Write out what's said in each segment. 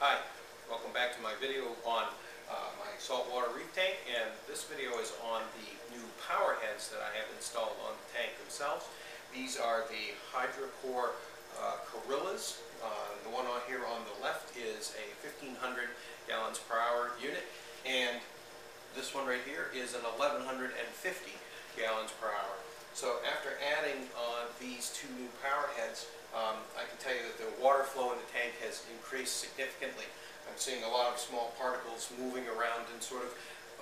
Hi, welcome back to my video on my saltwater reef tank, and this video is on the new power heads that I have installed on the tank themselves. These are the HydroCore Gorillas. The one on here on the left is a 1500 gallons per hour unit, and this one right here is an 1150 gallons per hour. So after adding these two new power heads, I can tell you that the water flow in the tank has increased significantly. I'm seeing a lot of small particles moving around and sort of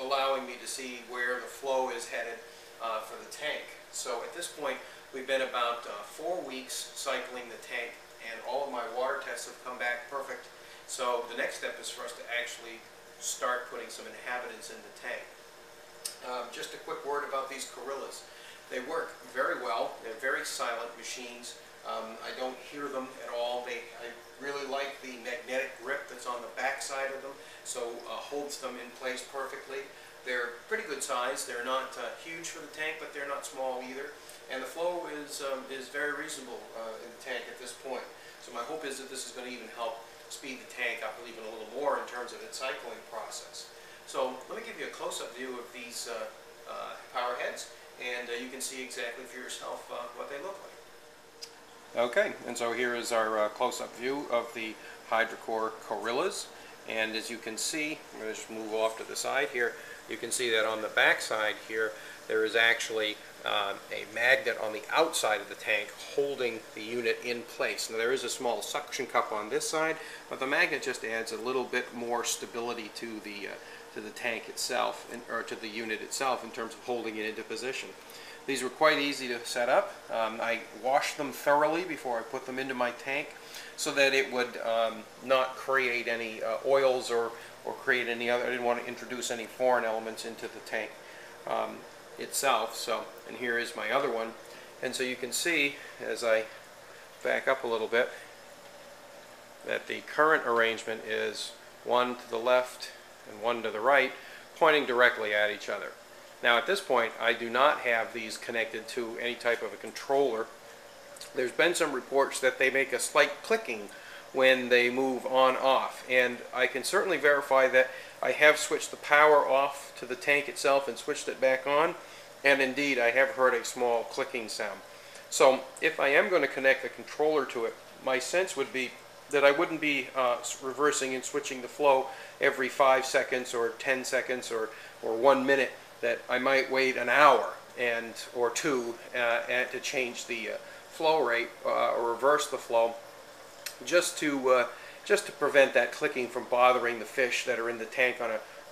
allowing me to see where the flow is headed for the tank. So at this point, we've been about 4 weeks cycling the tank, and all of my water tests have come back perfect. So the next step is for us to actually start putting some inhabitants in the tank. Just a quick word about these Gorillas. They work very well. They're very silent machines. I don't hear them at all. I really like the magnetic grip that's on the back side of them, so holds them in place perfectly. They're pretty good size. They're not huge for the tank, but they're not small either. And the flow is very reasonable in the tank at this point. So my hope is that this is going to even help speed the tank up even a little more in terms of its cycling process. So let me give you a close-up view of these power heads, and you can see exactly for yourself what they look like. Okay, and so here is our close-up view of the HydroCore Gorillas, and as you can see, I'm going to just move off to the side here. You can see that on the back side here there is actually a magnet on the outside of the tank holding the unit in place. Now there is a small suction cup on this side, but the magnet just adds a little bit more stability to the tank itself, or to the unit itself, in terms of holding it into position. These were quite easy to set up. I washed them thoroughly before I put them into my tank so that it would not create any oils or create any other. I didn't want to introduce any foreign elements into the tank itself. So, and here is my other one. And so you can see, as I back up a little bit, that the current arrangement is one to the left and one to the right, pointing directly at each other. Now at this point, I do not have these connected to any type of a controller. There's been some reports that they make a slight clicking when they move on-off, and I can certainly verify that I have switched the power off to the tank itself and switched it back on, and indeed I have heard a small clicking sound. So if I am going to connect the controller to it, my sense would be that I wouldn't be reversing and switching the flow every 5 seconds or 10 seconds or 1 minute, that I might wait an hour or two to change the flow rate or reverse the flow, just to prevent that clicking from bothering the fish that are in the tank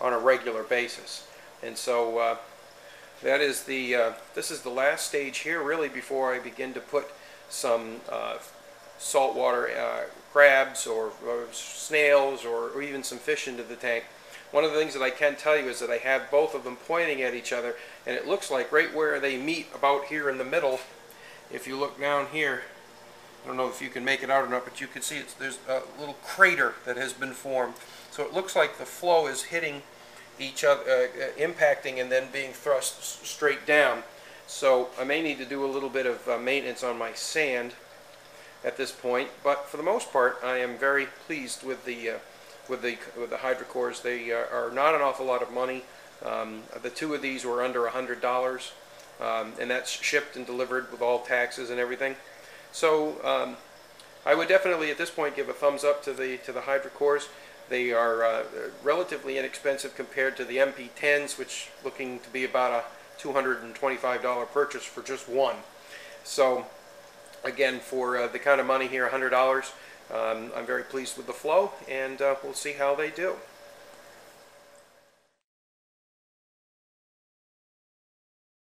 on a regular basis. And so that is this is the last stage here, really, before I begin to put some saltwater crabs or snails or even some fish into the tank. One of the things that I can tell you is that I have both of them pointing at each other, and it looks like right where they meet, about here in the middle, if you look down here, I don't know if you can make it out or not, but you can see there's a little crater that has been formed. So it looks like the flow is hitting each other, impacting and then being thrust straight down. So I may need to do a little bit of maintenance on my sand at this point, but for the most part I am very pleased with the HydroCores. They are not an awful lot of money. The two of these were under $100, and that's shipped and delivered with all taxes and everything. So I would definitely at this point give a thumbs up to the HydroCores. They are relatively inexpensive compared to the MP10s, which looking to be about a $225 purchase for just one. So again, for the kind of money here, $100, I'm very pleased with the flow, and we'll see how they do.